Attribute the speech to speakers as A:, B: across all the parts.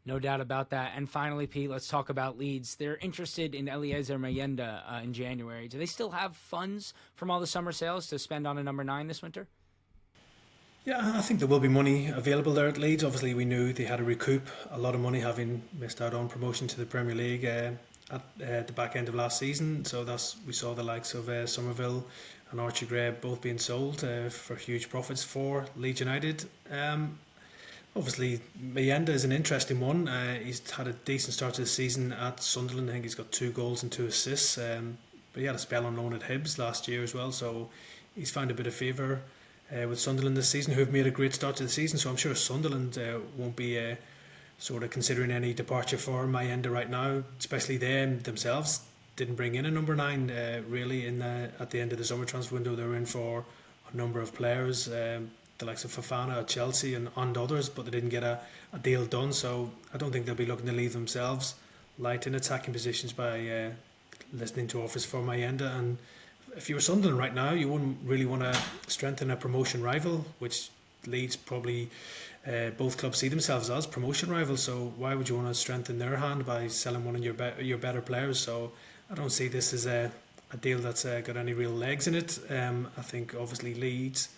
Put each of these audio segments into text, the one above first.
A: No doubt about that. And finally, Pete, let's talk about Leeds. They're interested in Eliezer Mayenda in January. Do they still have funds from all the summer sales to spend on a number 9 this winter?
B: Yeah, I think there will be money available there at Leeds. Obviously, we knew they had to recoup a lot of money having missed out on promotion to the Premier League at the back end of last season. So we saw the likes of Somerville and Archie Gray both being sold for huge profits for Leeds United. Obviously, Mayenda is an interesting one. He's had a decent start to the season at Sunderland. I think he's got 2 goals and 2 assists. But he had a spell on loan at Hibs last year as well, so he's found a bit of favour with Sunderland this season, who have made a great start to the season. So I'm sure Sunderland won't be sort of considering any departure for Mayenda right now, especially themselves didn't bring in a number 9 really at the end of the summer transfer window. They were in for a number of players. The likes of Fofana at Chelsea and others, but they didn't get a deal done. So I don't think they'll be looking to leave themselves light in attacking positions by listening to offers for Mayenda. And if you were Sunderland right now, you wouldn't really want to strengthen a promotion rival, which Leeds probably both clubs see themselves as promotion rivals. So why would you want to strengthen their hand by selling one of your better players? So I don't see this as a deal that's got any real legs in it. I think obviously Leeds,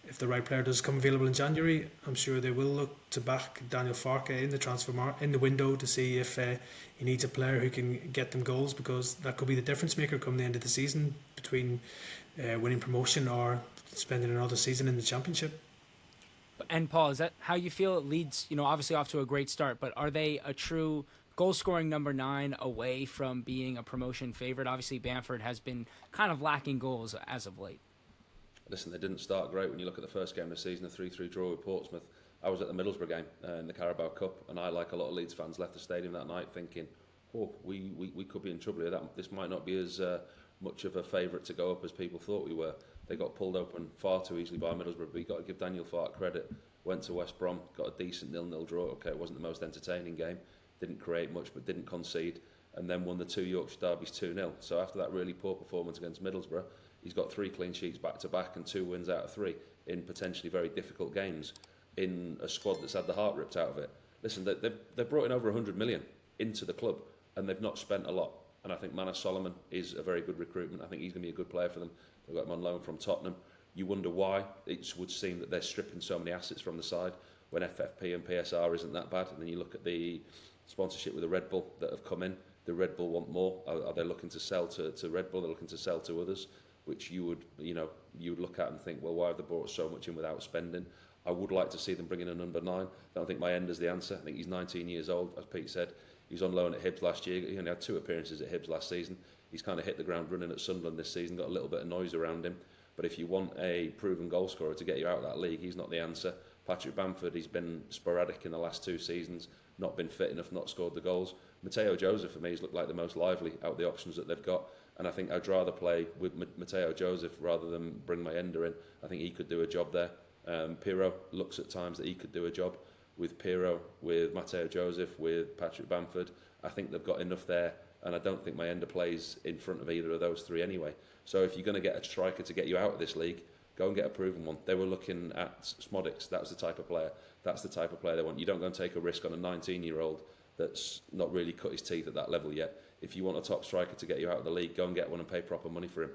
B: if the right player does come available in January, I'm sure they will look to back Daniel Farke in the in the window to see if he needs a player who can get them goals, because that could be the difference maker come the end of the season between winning promotion or spending another season in the Championship.
A: And Paul, is that how you feel? It leads, obviously off to a great start, but are they a true goal scoring number 9 away from being a promotion favorite? Obviously, Bamford has been kind of lacking goals as of late.
C: Listen, they didn't start great. When you look at the first game of the season, a 3-3 draw with Portsmouth. I was at the Middlesbrough game in the Carabao Cup, and I, like a lot of Leeds fans, left the stadium that night thinking, oh, we could be in trouble here. This might not be as much of a favourite to go up as people thought we were. They got pulled open far too easily by Middlesbrough, but you've got to give Daniel Farke credit. Went to West Brom, got a decent 0-0 draw. Okay, it wasn't the most entertaining game. Didn't create much, but didn't concede. And then won the 2 Yorkshire derbies 2-0. So after that really poor performance against Middlesbrough, he's got 3 clean sheets back to back and 2 wins out of 3 in potentially very difficult games in a squad that's had the heart ripped out of it. Listen, they've brought in over 100 million into the club and they've not spent a lot. And I think Manus Solomon is a very good recruitment. I think he's going to be a good player for them. They've got him on loan from Tottenham. You wonder why it would seem that they're stripping so many assets from the side when FFP and PSR isn't that bad. And then you look at the sponsorship with the Red Bull that have come in. The Red Bull want more. Are they looking to sell to Red Bull? They're looking to sell to others, which you would look at and think, well, why have they brought so much in without spending? I would like to see them bring in a number 9. I don't think Mayenda's the answer. I think he's 19 years old, as Pete said. He was on loan at Hibs last year. He only had 2 appearances at Hibs last season. He's kind of hit the ground running at Sunderland this season, got a little bit of noise around him. But if you want a proven goal scorer to get you out of that league, he's not the answer. Patrick Bamford, he's been sporadic in the last 2 seasons, not been fit enough, not scored the goals. Matteo Joseph, for me, has looked like the most lively out of the options that they've got. And I think I'd rather play with Matteo Joseph rather than bring Mayenda in. I think he could do a job there. Pirro looks at times that he could do a job with Pirro, with Matteo Joseph, with Patrick Bamford. I think they've got enough there, and I don't think Mayenda plays in front of either of those 3 anyway. So if you're going to get a striker to get you out of this league, go and get a proven one. They were looking at Smodics. That was the type of player. That's the type of player they want. You don't go and take a risk on a 19-year-old that's not really cut his teeth at that level yet. If you want a top striker to get you out of the league, go and get one and pay proper money for him.